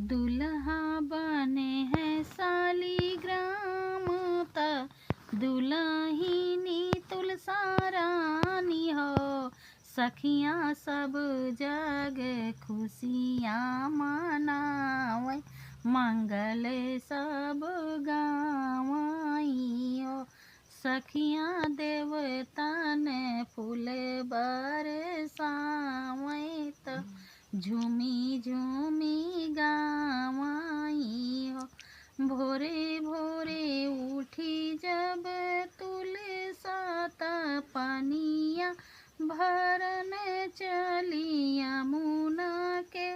दुल्हा बने हैं शालीग्राम त दुल्हिनी तुलसा रानी हो। सखियाँ सब जग खुशियाँ मनावे मंगल सब गावई हो। सखियाँ देवतन फूल बरसावे त झूमी झूमी गावई हो। भोरे भोरे उठी जब तुलसा त पनिया भरन चली यमुना के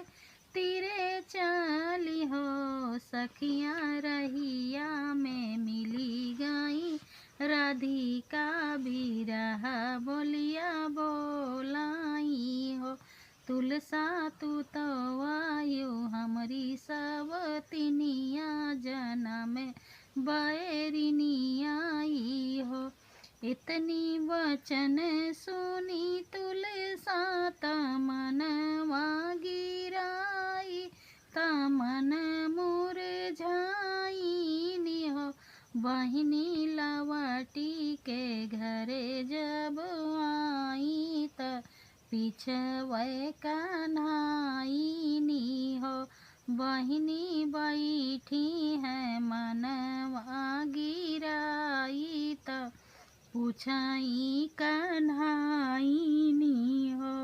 तीरे चली हो। सखियाँ रहिया में मिली गई राधिका बिरह बोलिया बोलाई हो। तुलसा तू तो आयु हमरी सवतिनिया जनम बैरिनी आई हो। इतनी वचन सुनी तुलसा त मनवा गिराई त मन मुरझाई हो। बहिनी लवटी के घरे जब आई त पिछवे कन्हाई हो। बहिनी बैठी है मनवा गिराई त पूछाई कन्हाई हो।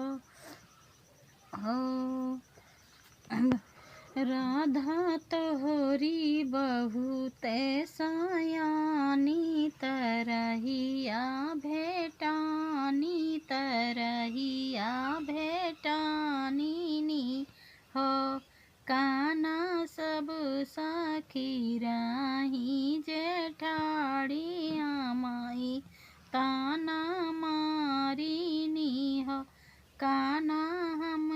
राधा तोहरी बहुत सयानी तरहिया भेटानी तरहिया भेटानी हो। काना सब सखी रही जेठाड़ी माई ताना मारीनी हो। काना हम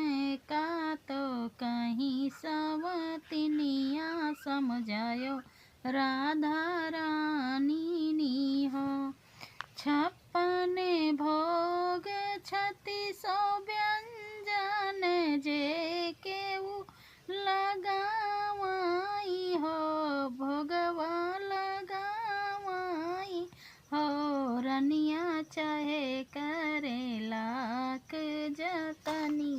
का तो कहीं सवतिनिया समझायो राधा रानी हो। 56 भोग 36 व्यंजन जे केऊ लगावाई हो। भोगवा लगावाई हो। रनिया चाहे करे लाख जतनी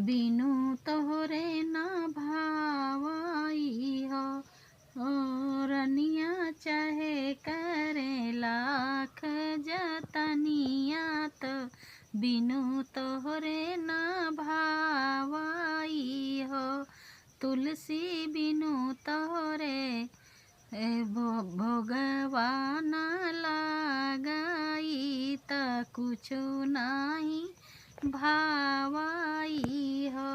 बिनु तोहरे ना भावाई हो। रनिया चाहे करे लाख जतनिया तो बिनु तोहरे ना भावाई हो। तुलसी बिनु तोहरे भोगवा न लगाई त कुछु नाही भावाई हो।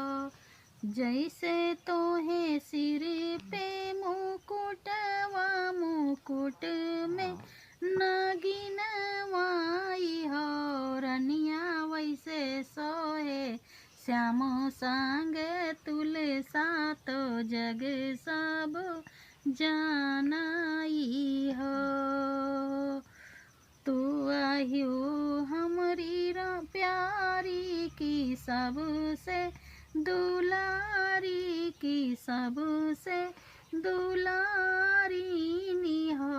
जैसे तोहे सिर पे मुकुटवा मुकुट में नगिनवाई हो। रनिया वैसे सोहे श्याम संग तुलसा तो जग सब जानाई हो। तू आयु हमारी प्यारी की सबसे दुलारी की सबसे दुलारी हो।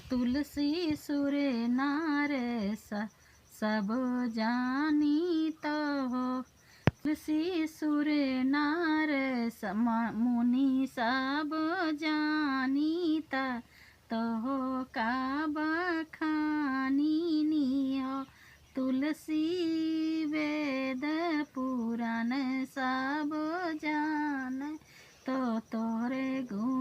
तुलसी सुर नार सब जानी तो हो। तुलसी सुर नार मुनि सब जानी तो हो का बखानी हो। तुलसी वेद पुराण सब जान तो तोरे गुण